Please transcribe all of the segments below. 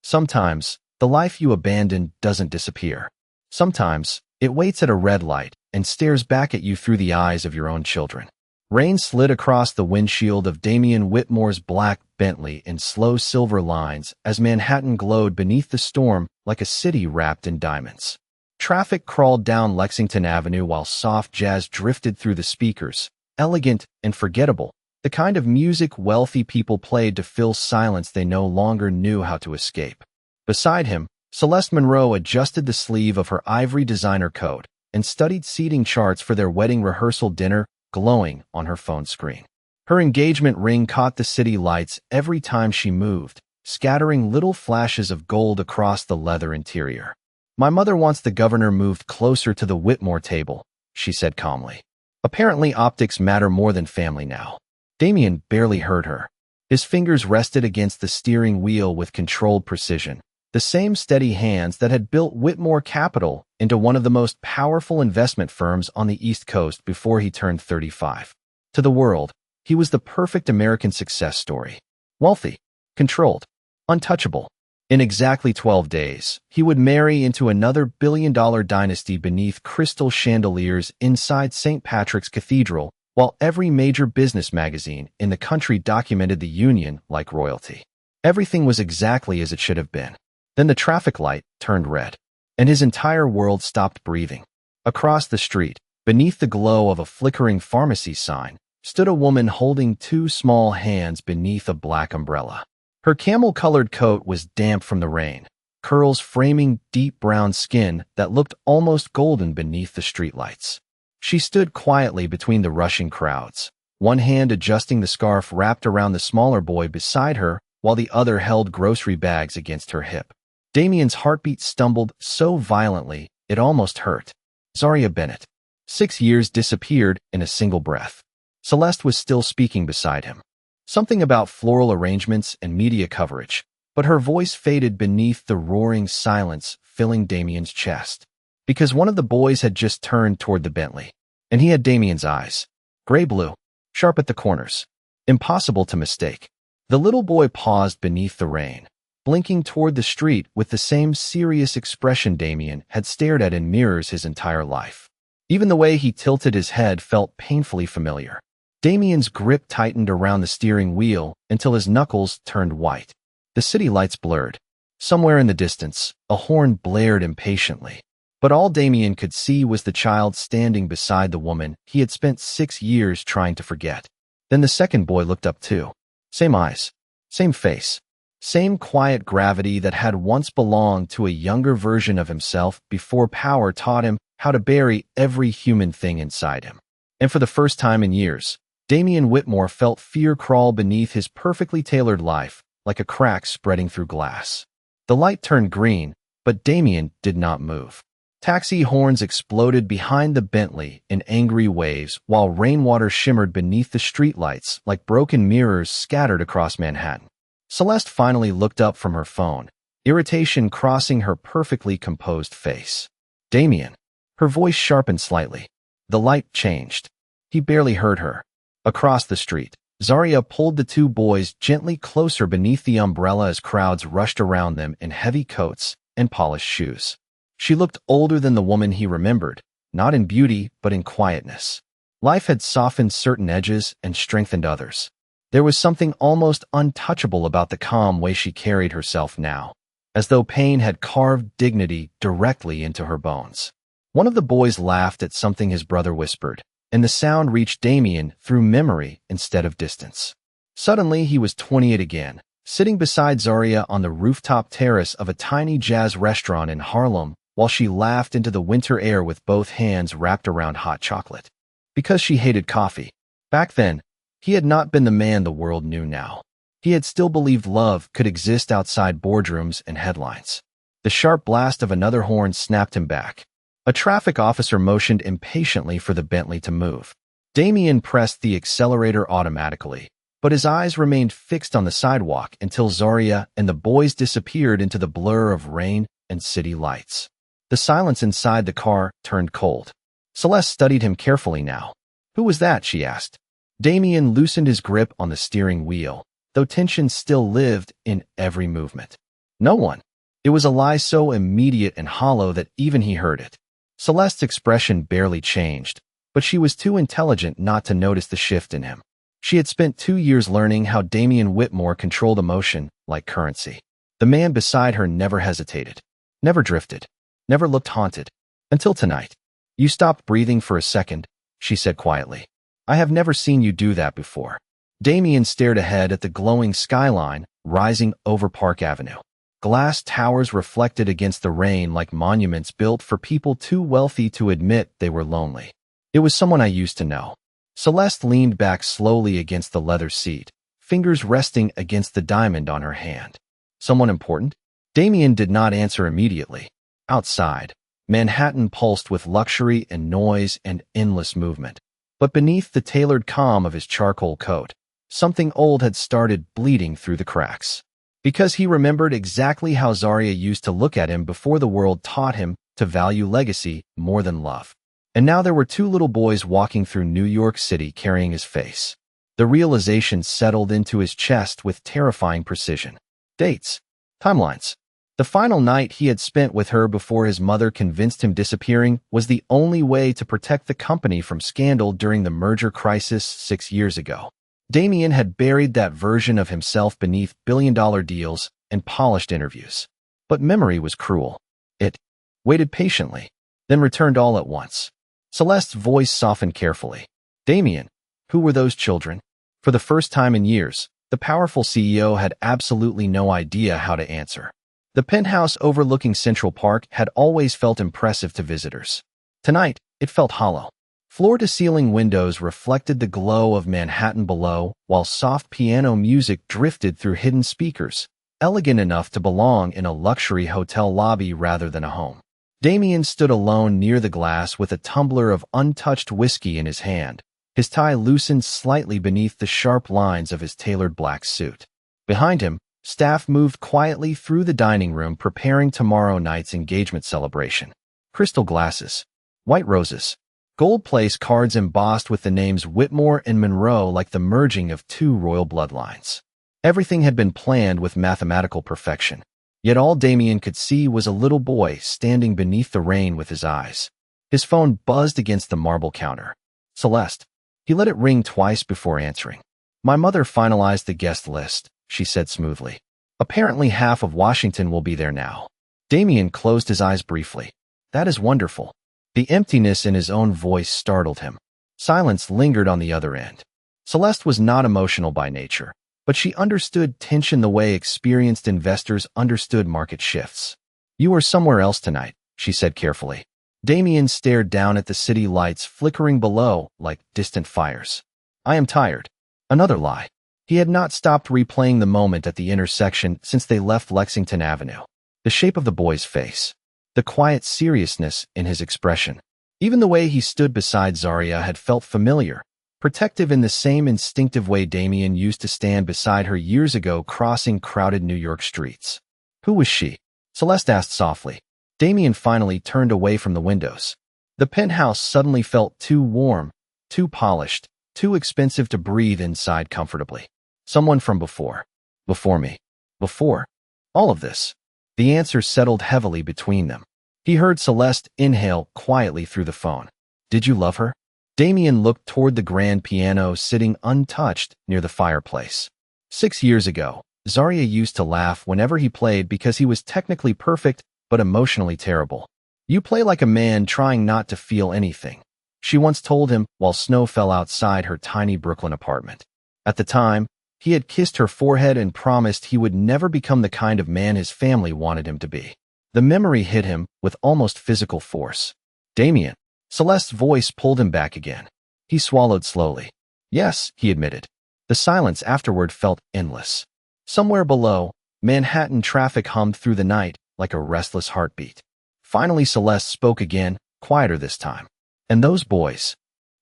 Sometimes, the life you abandoned doesn't disappear. Sometimes, it waits at a red light and stares back at you through the eyes of your own children. Rain slid across the windshield of Damien Whitmore's black Bentley in slow silver lines as Manhattan glowed beneath the storm like a city wrapped in diamonds. Traffic crawled down Lexington Avenue while soft jazz drifted through the speakers, elegant and forgettable, the kind of music wealthy people played to fill silence they no longer knew how to escape. Beside him, Celeste Monroe adjusted the sleeve of her ivory designer coat and studied seating charts for their wedding rehearsal dinner, glowing on her phone screen. Her engagement ring caught the city lights every time she moved, scattering little flashes of gold across the leather interior. "My mother wants the governor moved closer to the Whitmore table," she said calmly. "Apparently optics matter more than family now." Damien barely heard her. His fingers rested against the steering wheel with controlled precision, the same steady hands that had built Whitmore Capital into one of the most powerful investment firms on the East Coast before he turned 35. To the world, he was the perfect American success story. Wealthy, controlled, untouchable. In exactly 12 days, he would marry into another billion-dollar dynasty beneath crystal chandeliers inside St. Patrick's Cathedral, while every major business magazine in the country documented the union like royalty. Everything was exactly as it should have been. Then the traffic light turned red, and his entire world stopped breathing. Across the street, beneath the glow of a flickering pharmacy sign, stood a woman holding two small hands beneath a black umbrella. Her camel-colored coat was damp from the rain, curls framing deep brown skin that looked almost golden beneath the streetlights. She stood quietly between the rushing crowds, one hand adjusting the scarf wrapped around the smaller boy beside her while the other held grocery bags against her hip. Damien's heartbeat stumbled so violently it almost hurt. Zaria Bennett. 6 years disappeared in a single breath. Celeste was still speaking beside him. Something about floral arrangements and media coverage, but her voice faded beneath the roaring silence filling Damien's chest. Because one of the boys had just turned toward the Bentley, and he had Damien's eyes. Gray-blue, sharp at the corners. Impossible to mistake. The little boy paused beneath the rain, blinking toward the street with the same serious expression Damien had stared at in mirrors his entire life. Even the way he tilted his head felt painfully familiar. Damien's grip tightened around the steering wheel until his knuckles turned white. The city lights blurred. Somewhere in the distance, a horn blared impatiently. But all Damien could see was the child standing beside the woman he had spent 6 years trying to forget. Then the second boy looked up too. Same eyes, same face, same quiet gravity that had once belonged to a younger version of himself before power taught him how to bury every human thing inside him. And for the first time in years, Damien Whitmore felt fear crawl beneath his perfectly tailored life, like a crack spreading through glass. The light turned green, but Damien did not move. Taxi horns exploded behind the Bentley in angry waves while rainwater shimmered beneath the streetlights like broken mirrors scattered across Manhattan. Celeste finally looked up from her phone, irritation crossing her perfectly composed face. "Damien." Her voice sharpened slightly. The light changed. He barely heard her. Across the street, Zaria pulled the two boys gently closer beneath the umbrella as crowds rushed around them in heavy coats and polished shoes. She looked older than the woman he remembered, not in beauty but in quietness. Life had softened certain edges and strengthened others. There was something almost untouchable about the calm way she carried herself now, as though pain had carved dignity directly into her bones. One of the boys laughed at something his brother whispered, and the sound reached Damien through memory instead of distance. Suddenly, he was 28 again, sitting beside Zaria on the rooftop terrace of a tiny jazz restaurant in Harlem while she laughed into the winter air with both hands wrapped around hot chocolate. Because she hated coffee. Back then, he had not been the man the world knew now. He had still believed love could exist outside boardrooms and headlines. The sharp blast of another horn snapped him back. A traffic officer motioned impatiently for the Bentley to move. Damien pressed the accelerator automatically, but his eyes remained fixed on the sidewalk until Zaria and the boys disappeared into the blur of rain and city lights. The silence inside the car turned cold. Celeste studied him carefully now. "Who was that?" she asked. Damien loosened his grip on the steering wheel, though tension still lived in every movement. No one. It was a lie so immediate and hollow that even he heard it. Celeste's expression barely changed, but she was too intelligent not to notice the shift in him. She had spent 2 years learning how Damien Whitmore controlled emotion like currency. The man beside her never hesitated, never drifted, never looked haunted. Until tonight. You stopped breathing for a second, she said quietly. I have never seen you do that before. Damien stared ahead at the glowing skyline rising over Park Avenue. Glass towers reflected against the rain like monuments built for people too wealthy to admit they were lonely. It was someone I used to know. Celeste leaned back slowly against the leather seat, fingers resting against the diamond on her hand. Someone important? Damien did not answer immediately. Outside, Manhattan pulsed with luxury and noise and endless movement. But beneath the tailored calm of his charcoal coat, something old had started bleeding through the cracks. Because he remembered exactly how Zaria used to look at him before the world taught him to value legacy more than love. And now there were 2 little boys walking through New York City carrying his face. The realization settled into his chest with terrifying precision. Dates. Timelines. The final night he had spent with her before his mother convinced him disappearing was the only way to protect the company from scandal during the merger crisis 6 years ago. Damien had buried that version of himself beneath billion-dollar deals and polished interviews. But memory was cruel. It waited patiently, then returned all at once. Celeste's voice softened carefully. Damien, who were those children? For the first time in years, the powerful CEO had absolutely no idea how to answer. The penthouse overlooking Central Park had always felt impressive to visitors. Tonight, it felt hollow. Floor-to-ceiling windows reflected the glow of Manhattan below, while soft piano music drifted through hidden speakers, elegant enough to belong in a luxury hotel lobby rather than a home. Damien stood alone near the glass with a tumbler of untouched whiskey in his hand, his tie loosened slightly beneath the sharp lines of his tailored black suit. Behind him, staff moved quietly through the dining room preparing tomorrow night's engagement celebration. Crystal glasses, white roses, gold place cards embossed with the names Whitmore and Monroe like the merging of 2 royal bloodlines. Everything had been planned with mathematical perfection. Yet all Damien could see was a little boy standing beneath the rain with his eyes. His phone buzzed against the marble counter. Celeste. He let it ring twice before answering. My mother finalized the guest list, she said smoothly. Apparently half of Washington will be there now. Damien closed his eyes briefly. That is wonderful. The emptiness in his own voice startled him. Silence lingered on the other end. Celeste was not emotional by nature, but she understood tension the way experienced investors understood market shifts. You are somewhere else tonight, she said carefully. Damien stared down at the city lights flickering below like distant fires. I am tired. Another lie. He had not stopped replaying the moment at the intersection since they left Lexington Avenue. The shape of the boy's face. The quiet seriousness in his expression. Even the way he stood beside Zaria had felt familiar, protective in the same instinctive way Damien used to stand beside her years ago crossing crowded New York streets. Who was she? Celeste asked softly. Damien finally turned away from the windows. The penthouse suddenly felt too warm, too polished, too expensive to breathe inside comfortably. Someone from before. Before me. Before. All of this. The answer settled heavily between them. He heard Celeste inhale quietly through the phone. Did you love her? Damien looked toward the grand piano sitting untouched near the fireplace. 6 years ago, Zaria used to laugh whenever he played because he was technically perfect but emotionally terrible. You play like a man trying not to feel anything, she once told him while snow fell outside her tiny Brooklyn apartment. At the time, he had kissed her forehead and promised he would never become the kind of man his family wanted him to be. The memory hit him with almost physical force. Damien. Celeste's voice pulled him back again. He swallowed slowly. Yes, he admitted. The silence afterward felt endless. Somewhere below, Manhattan traffic hummed through the night like a restless heartbeat. Finally Celeste spoke again, quieter this time. And those boys.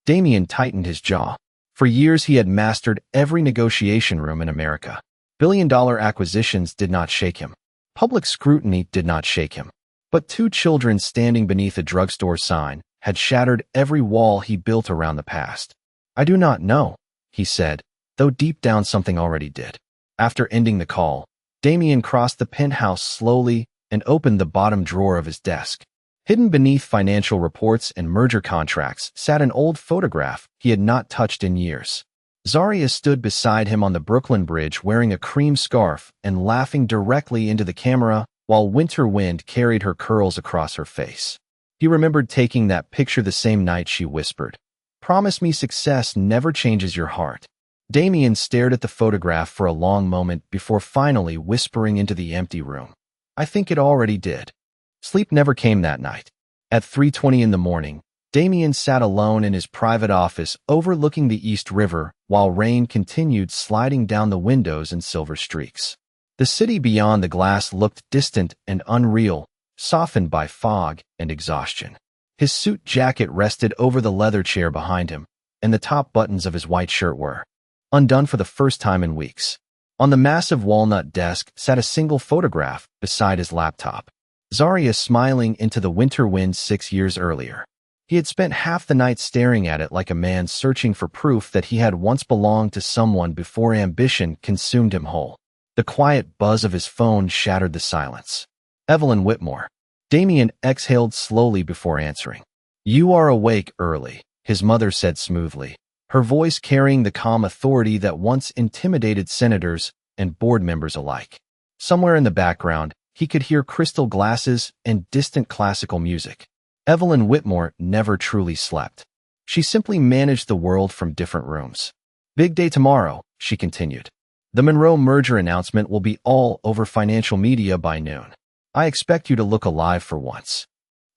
Damien tightened his jaw. For years he had mastered every negotiation room in America. Billion-dollar acquisitions did not shake him. Public scrutiny did not shake him. But 2 children standing beneath a drugstore sign had shattered every wall he built around the past. I do not know, he said, though deep down something already did. After ending the call, Damien crossed the penthouse slowly and opened the bottom drawer of his desk. Hidden beneath financial reports and merger contracts sat an old photograph he had not touched in years. Zaria stood beside him on the Brooklyn Bridge wearing a cream scarf and laughing directly into the camera while winter wind carried her curls across her face. He remembered taking that picture the same night she whispered, "Promise me success never changes your heart." Damien stared at the photograph for a long moment before finally whispering into the empty room, "I think it already did." Sleep never came that night. At 3:20 in the morning, Damien sat alone in his private office overlooking the East River while rain continued sliding down the windows in silver streaks. The city beyond the glass looked distant and unreal, softened by fog and exhaustion. His suit jacket rested over the leather chair behind him, and the top buttons of his white shirt were undone for the first time in weeks. On the massive walnut desk sat a single photograph beside his laptop. Zaria smiling into the winter wind 6 years earlier. He had spent half the night staring at it like a man searching for proof that he had once belonged to someone before ambition consumed him whole. The quiet buzz of his phone shattered the silence. Evelyn Whitmore. Damien exhaled slowly before answering. "You are awake early," his mother said smoothly, her voice carrying the calm authority that once intimidated senators and board members alike. Somewhere in the background, he could hear crystal glasses and distant classical music. Evelyn Whitmore never truly slept. She simply managed the world from different rooms. "Big day tomorrow," she continued. "The Monroe merger announcement will be all over financial media by noon. I expect you to look alive for once."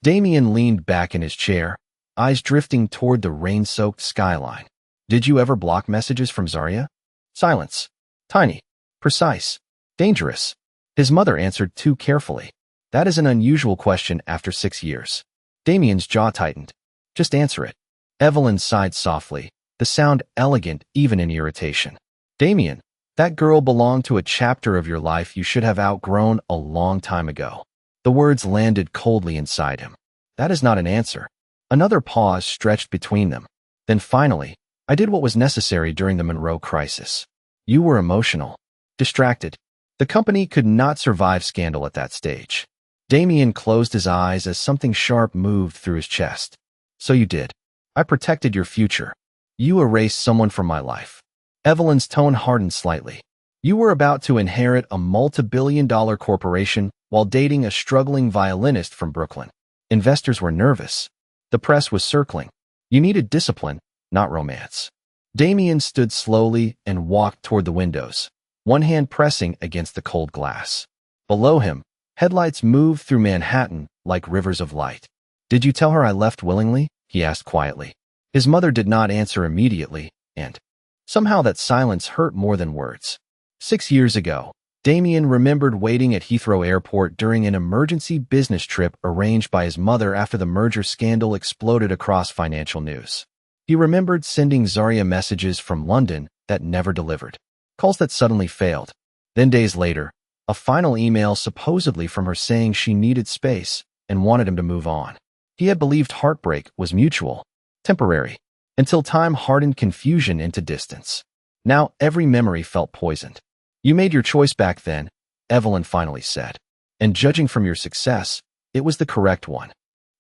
Damien leaned back in his chair, eyes drifting toward the rain-soaked skyline. "Did you ever block messages from Zaria?" Silence. Tiny. Precise. Dangerous. His mother answered too carefully. "That is an unusual question after 6 years." Damien's jaw tightened. "Just answer it." Evelyn sighed softly, the sound elegant even in irritation. "Damien, that girl belonged to a chapter of your life you should have outgrown a long time ago." The words landed coldly inside him. "That is not an answer." Another pause stretched between them. Then finally, "I did what was necessary during the Monroe crisis." "You were emotional. Distracted. The company could not survive scandal at that stage." Damien closed his eyes as something sharp moved through his chest. "So you did. I protected your future. You erased someone from my life." Evelyn's tone hardened slightly. "You were about to inherit a multi-billion-dollar corporation while dating a struggling violinist from Brooklyn. Investors were nervous. The press was circling. You needed discipline, not romance." Damien stood slowly and walked toward the windows, one hand pressing against the cold glass. Below him, headlights moved through Manhattan like rivers of light. "Did you tell her I left willingly?" he asked quietly. His mother did not answer immediately, and somehow that silence hurt more than words. 6 years ago, Damien remembered waiting at Heathrow Airport during an emergency business trip arranged by his mother after the merger scandal exploded across financial news. He remembered sending Zaria messages from London that never delivered, calls that suddenly failed. Then days later, a final email supposedly from her saying she needed space and wanted him to move on. He had believed heartbreak was mutual, temporary, until time hardened confusion into distance. Now every memory felt poisoned. "You made your choice back then," Evelyn finally said. "And judging from your success, it was the correct one."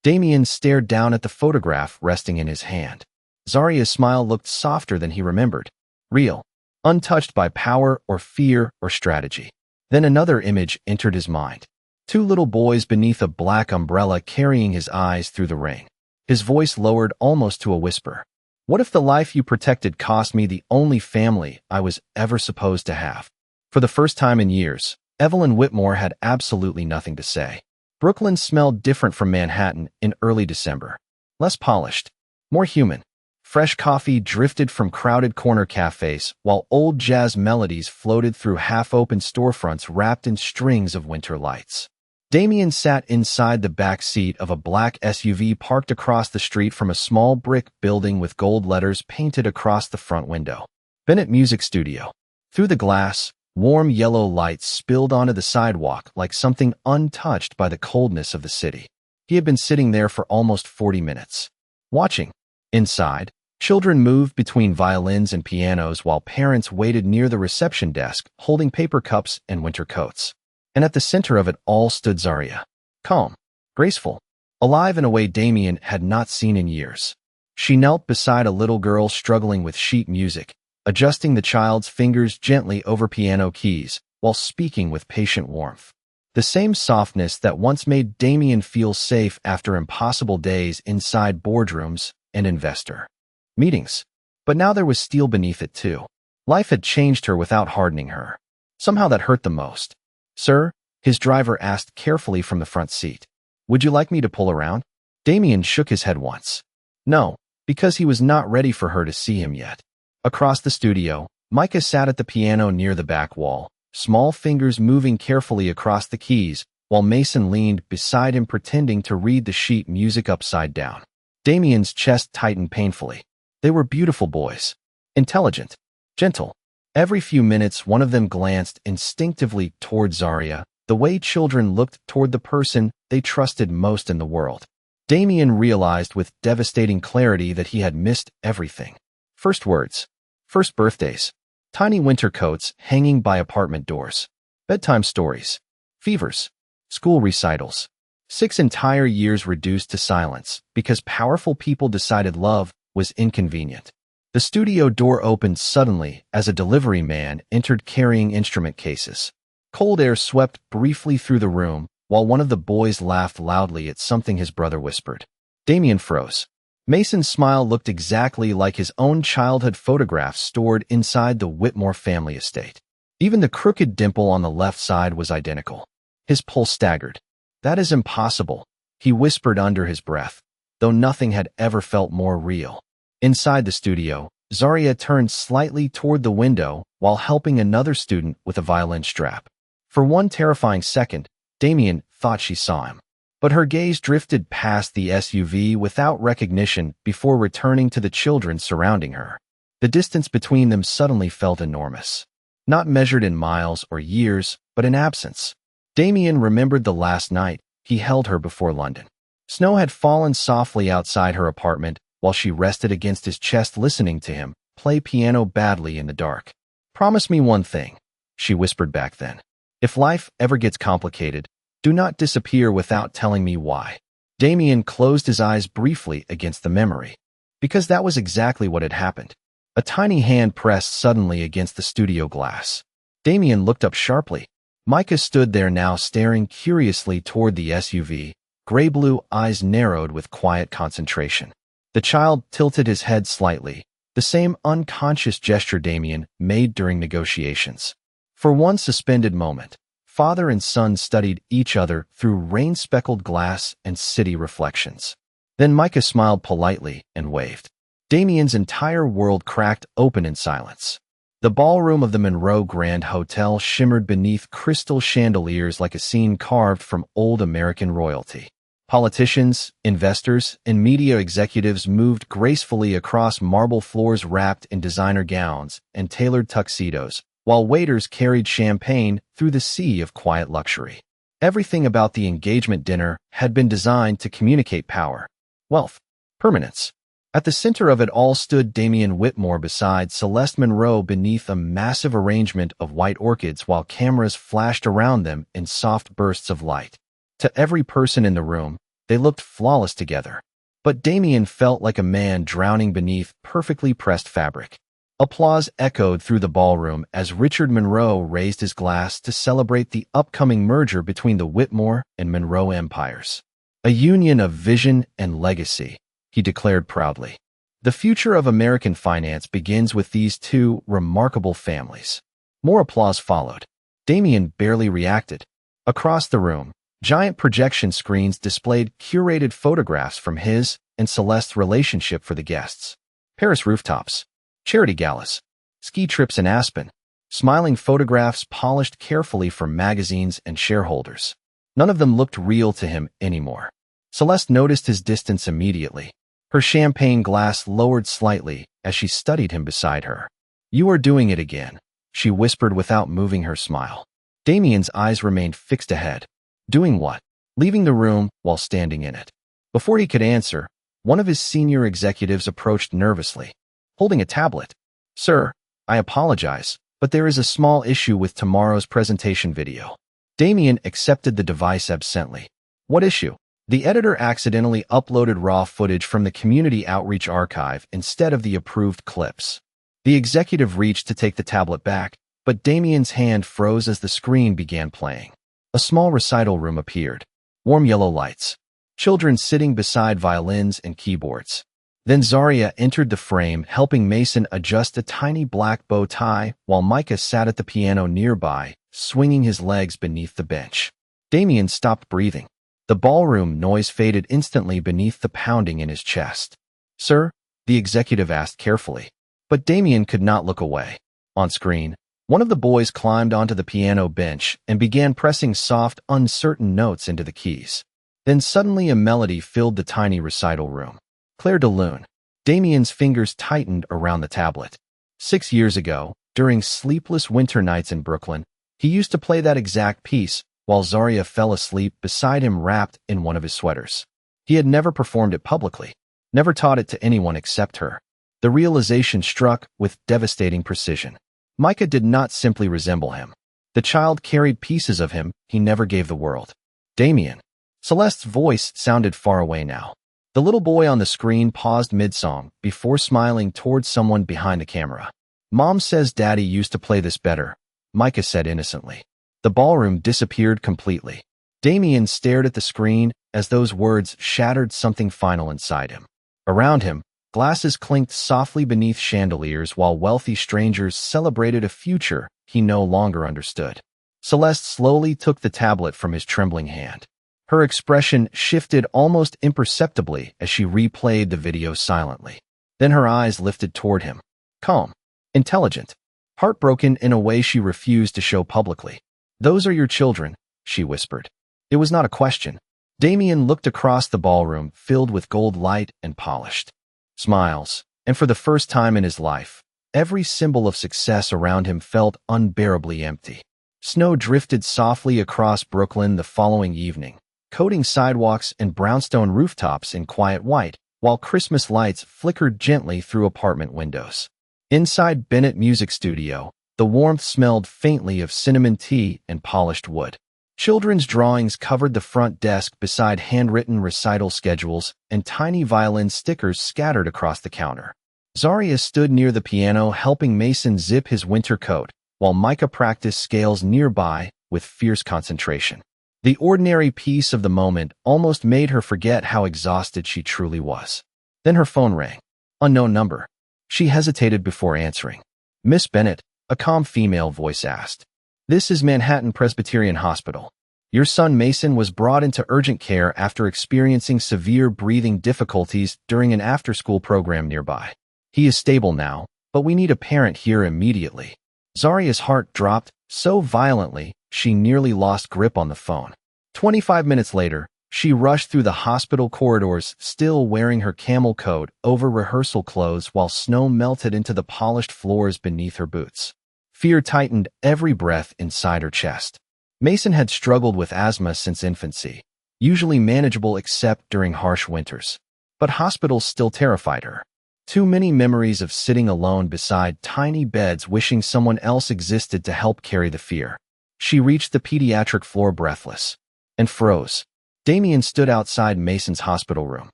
Damien stared down at the photograph resting in his hand. Zaria's smile looked softer than he remembered. Real, untouched by power or fear or strategy. Then another image entered his mind. 2 little boys beneath a black umbrella carrying his eyes through the rain. His voice lowered almost to a whisper. "What if the life you protected cost me the only family I was ever supposed to have?" For the first time in years, Evelyn Whitmore had absolutely nothing to say. Brooklyn smelled different from Manhattan in early December. Less polished, more human. Fresh coffee drifted from crowded corner cafes, while old jazz melodies floated through half-open storefronts wrapped in strings of winter lights. Damien sat inside the back seat of a black SUV parked across the street from a small brick building with gold letters painted across the front window. Bennett Music Studio. Through the glass, warm yellow lights spilled onto the sidewalk like something untouched by the coldness of the city. He had been sitting there for almost 40 minutes. Watching. Inside, Children moved between violins and pianos while parents waited near the reception desk, holding paper cups and winter coats. And at the center of it all stood Zaria. Calm, graceful, alive in a way Damien had not seen in years. She knelt beside a little girl struggling with sheet music, adjusting the child's fingers gently over piano keys, while speaking with patient warmth. The same softness that once made Damien feel safe after impossible days inside boardrooms and investor meetings. But now there was steel beneath it too. Life had changed her without hardening her. Somehow that hurt the most. "Sir," his driver asked carefully from the front seat. "Would you like me to pull around?" Damien shook his head once. No, because he was not ready for her to see him yet. Across the studio, Micah sat at the piano near the back wall, small fingers moving carefully across the keys, while Mason leaned beside him pretending to read the sheet music upside down. Damien's chest tightened painfully. They were beautiful boys. Intelligent, gentle. Every few minutes, one of them glanced instinctively toward Zaria, the way children looked toward the person they trusted most in the world. Damien realized with devastating clarity that he had missed everything. First words, first birthdays, tiny winter coats hanging by apartment doors, bedtime stories, fevers, school recitals. 6 entire years reduced to silence because powerful people decided love was inconvenient. The studio door opened suddenly as a delivery man entered carrying instrument cases. Cold air swept briefly through the room, while one of the boys laughed loudly at something his brother whispered. Damien froze. Mason's smile looked exactly like his own childhood photographs stored inside the Whitmore family estate. Even the crooked dimple on the left side was identical. His pulse staggered. "That is impossible," he whispered under his breath, though nothing had ever felt more real. Inside the studio, Zaria turned slightly toward the window while helping another student with a violin strap. For one terrifying second, Damien thought she saw him. But her gaze drifted past the SUV without recognition before returning to the children surrounding her. The distance between them suddenly felt enormous. Not measured in miles or years, but in absence. Damien remembered the last night he held her before London. Snow had fallen softly outside her apartment while she rested against his chest listening to him play piano badly in the dark. "Promise me one thing," she whispered back then. "If life ever gets complicated, do not disappear without telling me why." Damien closed his eyes briefly against the memory. Because that was exactly what had happened. A tiny hand pressed suddenly against the studio glass. Damien looked up sharply. Micah stood there now staring curiously toward the SUV, gray-blue eyes narrowed with quiet concentration. The child tilted his head slightly, the same unconscious gesture Damien made during negotiations. For one suspended moment, father and son studied each other through rain-speckled glass and city reflections. Then Micah smiled politely and waved. Damien's entire world cracked open in silence. The ballroom of the Monroe Grand Hotel shimmered beneath crystal chandeliers like a scene carved from old American royalty. Politicians, investors, and media executives moved gracefully across marble floors wrapped in designer gowns and tailored tuxedos, while waiters carried champagne through the sea of quiet luxury. Everything about the engagement dinner had been designed to communicate power, wealth, permanence. At the center of it all stood Damien Whitmore beside Celeste Monroe beneath a massive arrangement of white orchids while cameras flashed around them in soft bursts of light. To every person in the room, they looked flawless together. But Damien felt like a man drowning beneath perfectly pressed fabric. Applause echoed through the ballroom as Richard Monroe raised his glass to celebrate the upcoming merger between the Whitmore and Monroe empires. A union of vision and legacy, he declared proudly. The future of American finance begins with these two remarkable families. More applause followed. Damien barely reacted. Across the room, giant projection screens displayed curated photographs from his and Celeste's relationship for the guests. Paris rooftops, charity galas, ski trips in Aspen, smiling photographs polished carefully for magazines and shareholders. None of them looked real to him anymore. Celeste noticed his distance immediately. Her champagne glass lowered slightly as she studied him beside her. "You are doing it again," she whispered without moving her smile. Damien's eyes remained fixed ahead. Doing what? Leaving the room while standing in it. Before he could answer, One of his senior executives approached nervously, holding a tablet. "Sir, I apologize, but there is a small issue with tomorrow's presentation video." Damien accepted the device absently. "What issue?" The editor accidentally uploaded raw footage from the community outreach archive instead of the approved clips. The executive reached to take the tablet back, but Damien's hand froze as the screen began playing. A small recital room appeared. Warm yellow lights. Children sitting beside violins and keyboards. Then Zaria entered the frame, helping Mason adjust a tiny black bow tie, while Micah sat at the piano nearby, swinging his legs beneath the bench. Damien stopped breathing. The ballroom noise faded instantly beneath the pounding in his chest. "Sir?" the executive asked carefully. But Damien could not look away. On screen, one of the boys climbed onto the piano bench and began pressing soft, uncertain notes into the keys. Then suddenly a melody filled the tiny recital room. Claire de Lune. Damien's fingers tightened around the tablet. 6 years ago, during sleepless winter nights in Brooklyn, he used to play that exact piece, while Zaria fell asleep beside him wrapped in one of his sweaters. He had never performed it publicly, never taught it to anyone except her. The realization struck with devastating precision. Micah did not simply resemble him. The child carried pieces of him he never gave the world. "Damien." Celeste's voice sounded far away now. The little boy on the screen paused mid-song before smiling towards someone behind the camera. "Mom says Daddy used to play this better," Micah said innocently. The ballroom disappeared completely. Damien stared at the screen as those words shattered something final inside him. Around him, glasses clinked softly beneath chandeliers while wealthy strangers celebrated a future he no longer understood. Celeste slowly took the tablet from his trembling hand. Her expression shifted almost imperceptibly as she replayed the video silently. Then her eyes lifted toward him. Calm. Intelligent. Heartbroken in a way she refused to show publicly. "Those are your children," she whispered. It was not a question. Damien looked across the ballroom, filled with gold light and polished smiles, and for the first time in his life, every symbol of success around him felt unbearably empty. Snow drifted softly across Brooklyn the following evening, coating sidewalks and brownstone rooftops in quiet white, while Christmas lights flickered gently through apartment windows. Inside Bennett Music Studio, the warmth smelled faintly of cinnamon tea and polished wood. Children's drawings covered the front desk beside handwritten recital schedules and tiny violin stickers scattered across the counter. Zaria stood near the piano helping Mason zip his winter coat, while Micah practiced scales nearby with fierce concentration. The ordinary peace of the moment almost made her forget how exhausted she truly was. Then her phone rang. Unknown number. She hesitated before answering. "Miss Bennett," a calm female voice asked. "This is Manhattan Presbyterian Hospital. Your son Mason was brought into urgent care after experiencing severe breathing difficulties during an after-school program nearby. He is stable now, but we need a parent here immediately." Zaria's heart dropped so violently she nearly lost grip on the phone. 25 minutes later, she rushed through the hospital corridors, still wearing her camel coat over rehearsal clothes while snow melted into the polished floors beneath her boots. Fear tightened every breath inside her chest. Mason had struggled with asthma since infancy, usually manageable except during harsh winters. But hospitals still terrified her. Too many memories of sitting alone beside tiny beds wishing someone else existed to help carry the fear. She reached the pediatric floor breathless and froze. Damien stood outside Mason's hospital room.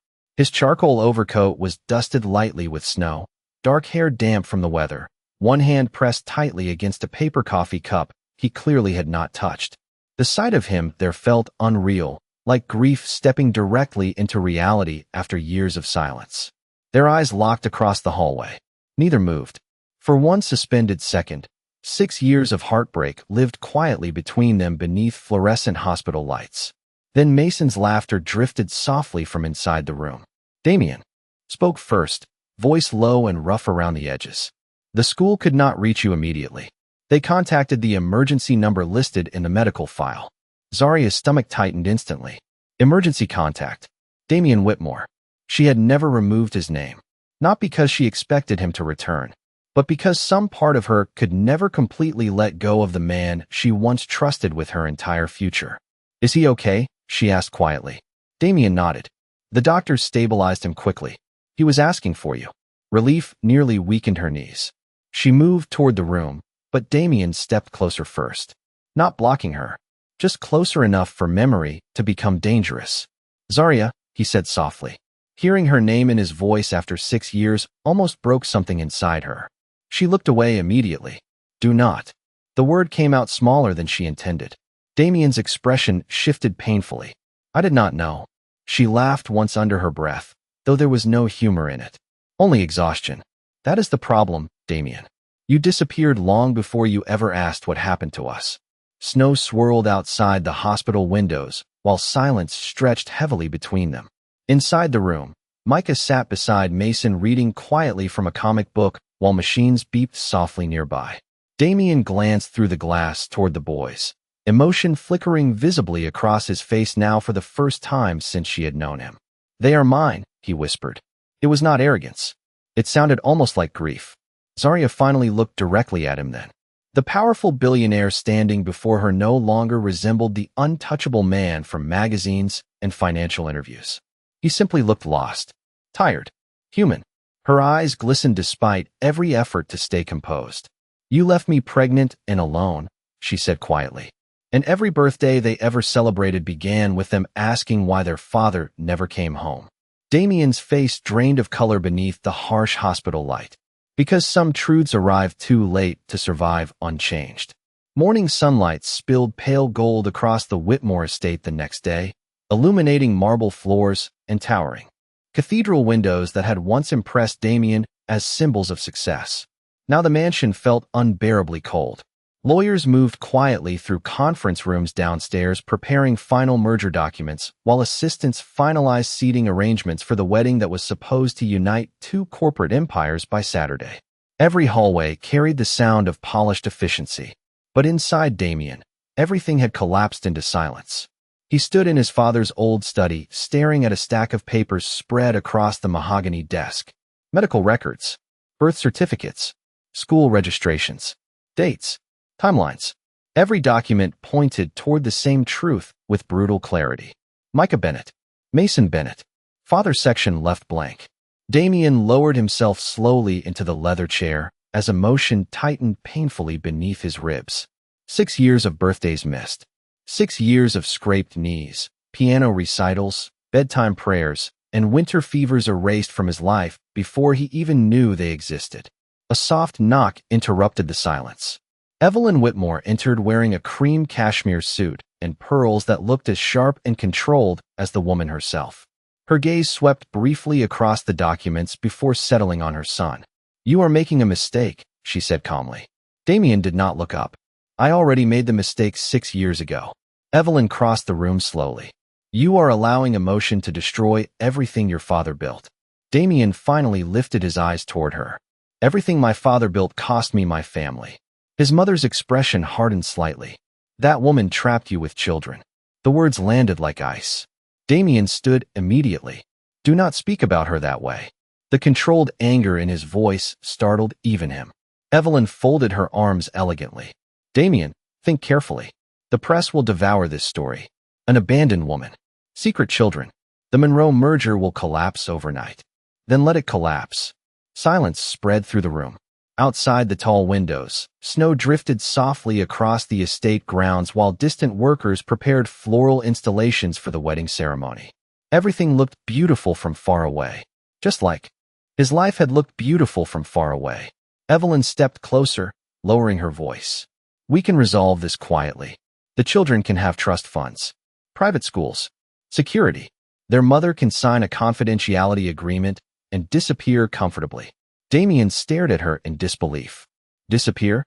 His charcoal overcoat was dusted lightly with snow, dark hair damp from the weather, one hand pressed tightly against a paper coffee cup he clearly had not touched. The sight of him there felt unreal, like grief stepping directly into reality after years of silence. Their eyes locked across the hallway. Neither moved. For one suspended second, 6 years of heartbreak lived quietly between them beneath fluorescent hospital lights. Then Mason's laughter drifted softly from inside the room. Damien spoke first, voice low and rough around the edges. "The school could not reach you immediately. They contacted the emergency number listed in the medical file." Zaria's stomach tightened instantly. Emergency contact. Damien Whitmore. She had never removed his name. Not because she expected him to return, but because some part of her could never completely let go of the man she once trusted with her entire future. "Is he okay?" she asked quietly. Damien nodded. The doctor stabilized him quickly. He was asking for you. Relief nearly weakened her knees. She moved toward the room, but Damien stepped closer first. Not blocking her, just closer enough for memory to become dangerous. Zaria, he said softly. Hearing her name in his voice after 6 years almost broke something inside her. She looked away immediately. Do not. The word came out smaller than she intended. Damien's expression shifted painfully. I did not know. She laughed once under her breath, though there was no humor in it. Only exhaustion. That is the problem, Damien. You disappeared long before you ever asked what happened to us. Snow swirled outside the hospital windows, while silence stretched heavily between them. Inside the room, Micah sat beside Mason reading quietly from a comic book while machines beeped softly nearby. Damien glanced through the glass toward the boys, emotion flickering visibly across his face now for the first time since she had known him. They are mine, he whispered. It was not arrogance. It sounded almost like grief. Zaria finally looked directly at him then. The powerful billionaire standing before her no longer resembled the untouchable man from magazines and financial interviews. He simply looked lost, tired, human. Her eyes glistened despite every effort to stay composed. You left me pregnant and alone, she said quietly. And every birthday they ever celebrated began with them asking why their father never came home. Damien's face drained of color beneath the harsh hospital light. Because some truths arrived too late to survive unchanged. Morning sunlight spilled pale gold across the Whitmore estate the next day, illuminating marble floors and towering cathedral windows that had once impressed Damien as symbols of success. Now the mansion felt unbearably cold. Lawyers moved quietly through conference rooms downstairs preparing final merger documents, while assistants finalized seating arrangements for the wedding that was supposed to unite two corporate empires by Saturday. Every hallway carried the sound of polished efficiency. But inside Damien, everything had collapsed into silence. He stood in his father's old study, staring at a stack of papers spread across the mahogany desk. Medical records, birth certificates, school registrations, dates, timelines. Every document pointed toward the same truth with brutal clarity. Micah Bennett, Mason Bennett. Father section left blank. Damien lowered himself slowly into the leather chair as emotion tightened painfully beneath his ribs. 6 years of birthdays missed. 6 years of scraped knees, piano recitals, bedtime prayers, and winter fevers erased from his life before he even knew they existed. A soft knock interrupted the silence. Evelyn Whitmore entered wearing a cream cashmere suit and pearls that looked as sharp and controlled as the woman herself. Her gaze swept briefly across the documents before settling on her son. You are making a mistake, she said calmly. Damien did not look up. I already made the mistake 6 years ago. Evelyn crossed the room slowly. You are allowing emotion to destroy everything your father built. Damien finally lifted his eyes toward her. Everything my father built cost me my family. His mother's expression hardened slightly. That woman trapped you with children. The words landed like ice. Damien stood immediately. Do not speak about her that way. The controlled anger in his voice startled even him. Evelyn folded her arms elegantly. Damien, think carefully. The press will devour this story. An abandoned woman. Secret children. The Monroe merger will collapse overnight. Then let it collapse. Silence spread through the room. Outside the tall windows, snow drifted softly across the estate grounds while distant workers prepared floral installations for the wedding ceremony. Everything looked beautiful from far away. Just like his life had looked beautiful from far away. Evelyn stepped closer, lowering her voice. We can resolve this quietly. The children can have trust funds, private schools, security. Their mother can sign a confidentiality agreement and disappear comfortably. Damien stared at her in disbelief. Disappear?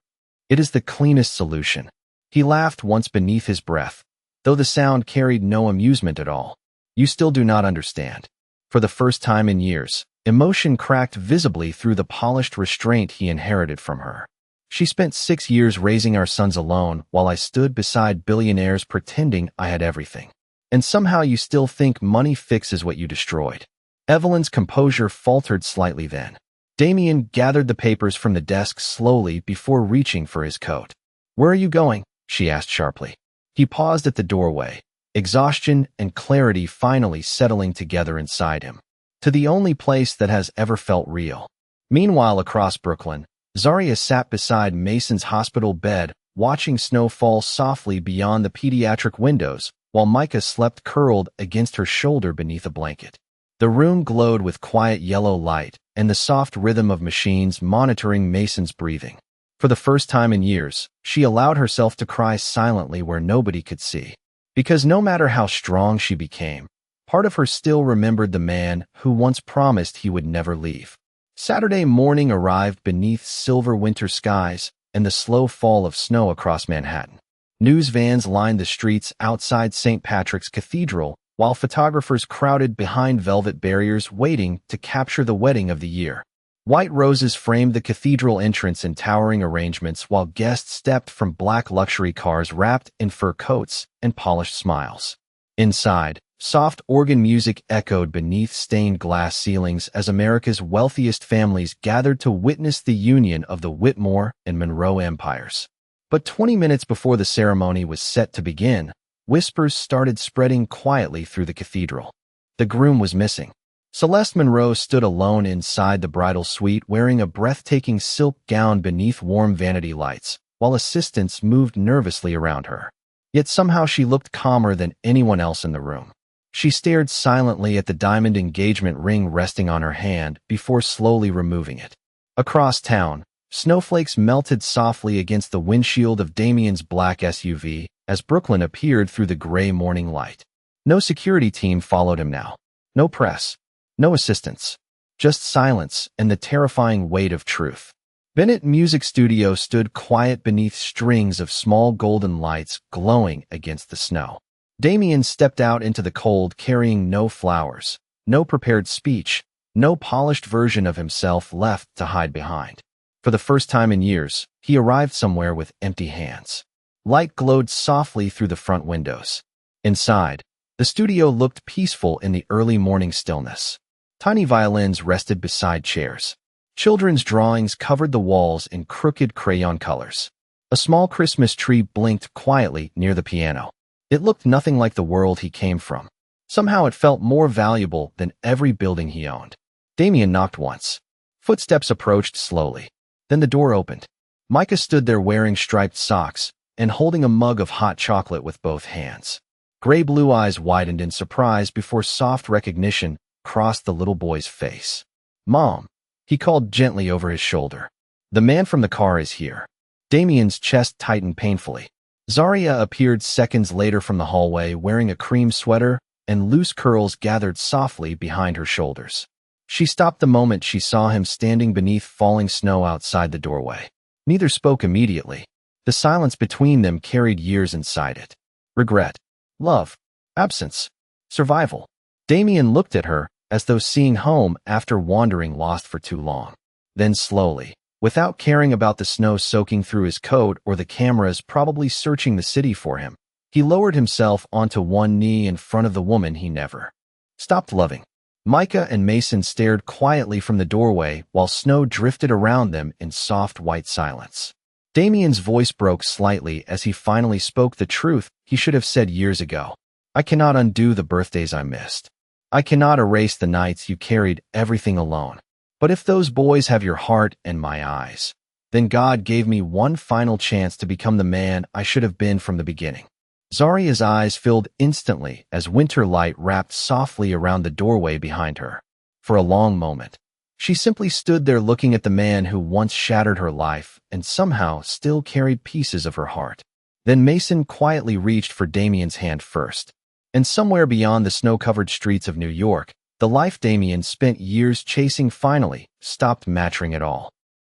It is the cleanest solution. He laughed once beneath his breath, though the sound carried no amusement at all. You still do not understand. For the first time in years, emotion cracked visibly through the polished restraint he inherited from her. She spent 6 years raising our sons alone while I stood beside billionaires pretending I had everything. And somehow you still think money fixes what you destroyed. Evelyn's composure faltered slightly then. Damien gathered the papers from the desk slowly before reaching for his coat. Where are you going? She asked sharply. He paused at the doorway, exhaustion and clarity finally settling together inside him, to the only place that has ever felt real. Meanwhile, across Brooklyn, Zaria sat beside Mason's hospital bed, watching snow fall softly beyond the pediatric windows, while Micah slept curled against her shoulder beneath a blanket. The room glowed with quiet yellow light and the soft rhythm of machines monitoring Mason's breathing. For the first time in years, she allowed herself to cry silently where nobody could see. Because no matter how strong she became, part of her still remembered the man who once promised he would never leave. Saturday morning arrived beneath silver winter skies and the slow fall of snow across Manhattan. News vans lined the streets outside St. Patrick's Cathedral, while photographers crowded behind velvet barriers waiting to capture the wedding of the year. White roses framed the cathedral entrance in towering arrangements while guests stepped from black luxury cars wrapped in fur coats and polished smiles. Inside, soft organ music echoed beneath stained glass ceilings as America's wealthiest families gathered to witness the union of the Whitmore and Monroe empires. But 20 minutes before the ceremony was set to begin, whispers started spreading quietly through the cathedral. The groom was missing. Celeste Monroe stood alone inside the bridal suite wearing a breathtaking silk gown beneath warm vanity lights, while assistants moved nervously around her. Yet somehow she looked calmer than anyone else in the room. She stared silently at the diamond engagement ring resting on her hand before slowly removing it. Across town, snowflakes melted softly against the windshield of Damien's black SUV as Brooklyn appeared through the gray morning light. No security team followed him now. No press. No assistants. Just silence and the terrifying weight of truth. Bennett Music Studio stood quiet beneath strings of small golden lights glowing against the snow. Damien stepped out into the cold carrying no flowers, no prepared speech, no polished version of himself left to hide behind. For the first time in years, he arrived somewhere with empty hands. Light glowed softly through the front windows. Inside, the studio looked peaceful in the early morning stillness. Tiny violins rested beside chairs. Children's drawings covered the walls in crooked crayon colors. A small Christmas tree blinked quietly near the piano. It looked nothing like the world he came from. Somehow it felt more valuable than every building he owned. Damien knocked once. Footsteps approached slowly. Then the door opened. Micah stood there wearing striped socks and holding a mug of hot chocolate with both hands. Gray blue eyes widened in surprise before soft recognition crossed the little boy's face. "Mom," he called gently over his shoulder. "The man from the car is here." Damien's chest tightened painfully. Zaria appeared seconds later from the hallway wearing a cream sweater and loose curls gathered softly behind her shoulders. She stopped the moment she saw him standing beneath falling snow outside the doorway. Neither spoke immediately. The silence between them carried years inside it. Regret, love, absence, survival. Damien looked at her as though seeing home after wandering lost for too long. Then slowly, without caring about the snow soaking through his coat or the cameras probably searching the city for him, he lowered himself onto one knee in front of the woman he never stopped loving. Micah and Mason stared quietly from the doorway while snow drifted around them in soft white silence. Damien's voice broke slightly as he finally spoke the truth he should have said years ago. "I cannot undo the birthdays I missed. I cannot erase the nights you carried everything alone. But if those boys have your heart and my eyes, then God gave me one final chance to become the man I should have been from the beginning." Zaria's eyes filled instantly as winter light wrapped softly around the doorway behind her. For a long moment, she simply stood there looking at the man who once shattered her life and somehow still carried pieces of her heart. Then Mason quietly reached for Damien's hand first. And somewhere beyond the snow-covered streets of New York, the life Damien spent years chasing finally stopped mattering at all.